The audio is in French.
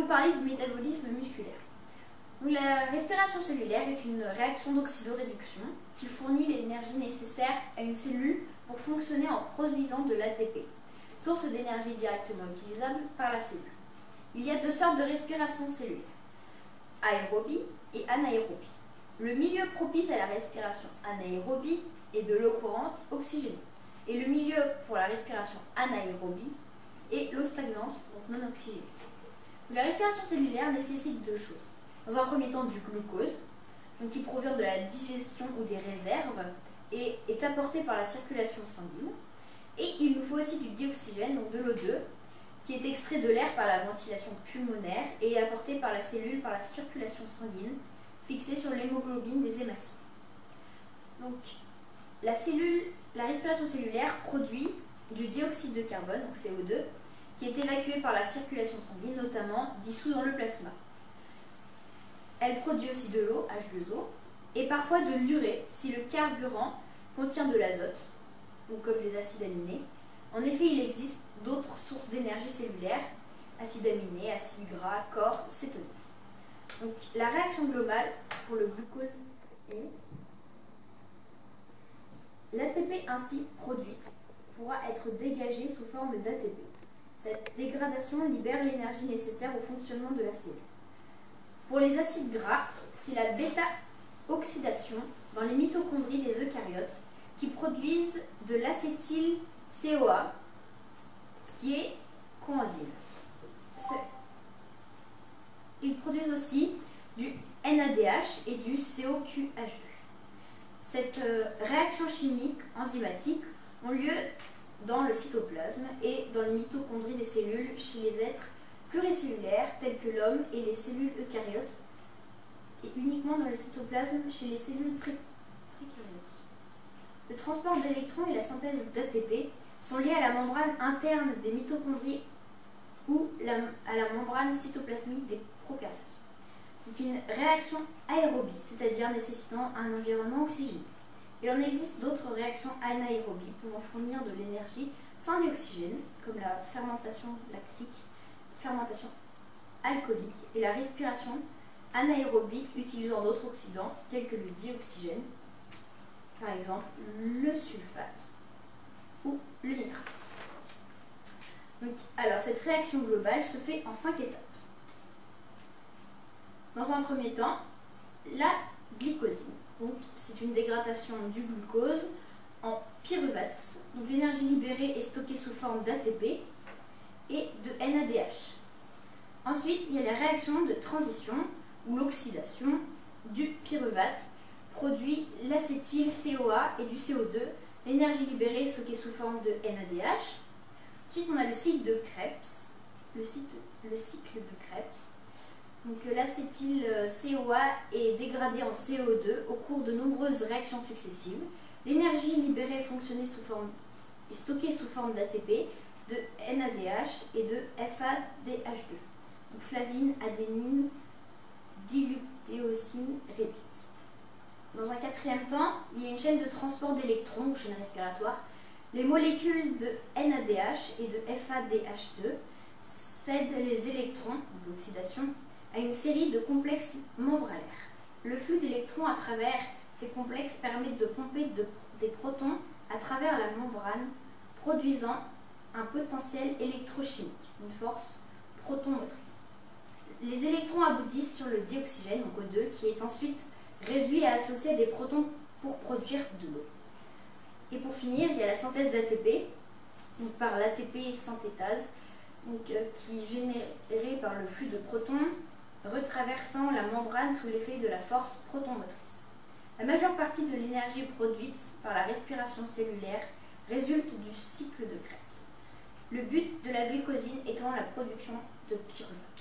parler du métabolisme musculaire. Donc, la respiration cellulaire est une réaction d'oxydoréduction qui fournit l'énergie nécessaire à une cellule pour fonctionner en produisant de l'ATP, source d'énergie directement utilisable par la cellule. Il y a deux sortes de respiration cellulaire, aérobie et anaérobie. Le milieu propice à la respiration anaérobie est de l'eau courante oxygénée, et le milieu pour la respiration anaérobie est l'eau stagnante, donc non oxygénée. La respiration cellulaire nécessite deux choses. Dans un premier temps, du glucose, donc qui provient de la digestion ou des réserves et est apporté par la circulation sanguine. Et il nous faut aussi du dioxygène, donc de l'O2, qui est extrait de l'air par la ventilation pulmonaire et est apporté par la cellule par la circulation sanguine, fixée sur l'hémoglobine des hématies. Donc, la respiration cellulaire produit du dioxyde de carbone, donc CO2, qui est évacué par la circulation sanguine, notamment dissous dans le plasma. Elle produit aussi de l'eau, H2O, et parfois de l'urée si le carburant contient de l'azote, ou comme les acides aminés. En effet, il existe d'autres sources d'énergie cellulaire, acides aminés, acides gras, corps, cétone. Donc, la réaction globale pour le glucose est l'ATP ainsi produite pourra être dégagée sous forme d'ATP. Cette dégradation libère l'énergie nécessaire au fonctionnement de la cellule. Pour les acides gras, c'est la bêta-oxydation dans les mitochondries des eucaryotes qui produisent de l'acétyl-CoA qui est coenzyme. Ils produisent aussi du NADH et du CoQH2. Cette réaction chimique enzymatique ont lieu dans le cytoplasme et dans les mitochondries des cellules chez les êtres pluricellulaires tels que l'homme et les cellules eucaryotes, et uniquement dans le cytoplasme chez les cellules précaryotes. Le transport d'électrons et la synthèse d'ATP sont liés à la membrane interne des mitochondries ou à la membrane cytoplasmique des prokaryotes. C'est une réaction aérobie, c'est-à-dire nécessitant un environnement oxygéné. Il en existe d'autres réactions anaérobies pouvant fournir de l'énergie sans dioxygène, comme la fermentation lactique, fermentation alcoolique et la respiration anaérobie utilisant d'autres oxydants tels que le dioxygène, par exemple le sulfate ou le nitrate. Donc, alors, cette réaction globale se fait en 5 étapes. Dans un premier temps, la glycosine. Donc, c'est une dégradation du glucose en pyruvate. Donc, l'énergie libérée est stockée sous forme d'ATP et de NADH. Ensuite, il y a la réaction de transition ou l'oxydation du pyruvate produit l'acétyl-CoA et du CO2. L'énergie libérée est stockée sous forme de NADH. Ensuite, on a le cycle de Krebs. Le cycle de Krebs. Donc, l'acétyl-CoA est dégradé en CO2 au cours de nombreuses réactions successives. L'énergie libérée est stockée sous forme d'ATP, de NADH et de FADH2. Donc, flavine, adénine, dilutéosine réduite. Dans un quatrième temps, il y a une chaîne de transport d'électrons, ou chaîne respiratoire. Les molécules de NADH et de FADH2 cèdent les électrons, l'oxydation, à une série de complexes membranaires. Le flux d'électrons à travers ces complexes permet de pomper des protons à travers la membrane, produisant un potentiel électrochimique, une force protomotrice. Les électrons aboutissent sur le dioxygène, donc O2, qui est ensuite réduit à associer des protons pour produire de l'eau. Et pour finir, il y a la synthèse d'ATP, par l'ATP synthétase, qui est générée par le flux de protons retraversant la membrane sous l'effet de la force protomotrice. La majeure partie de l'énergie produite par la respiration cellulaire résulte du cycle de Krebs. Le but de la glycosine étant la production de pyruvate.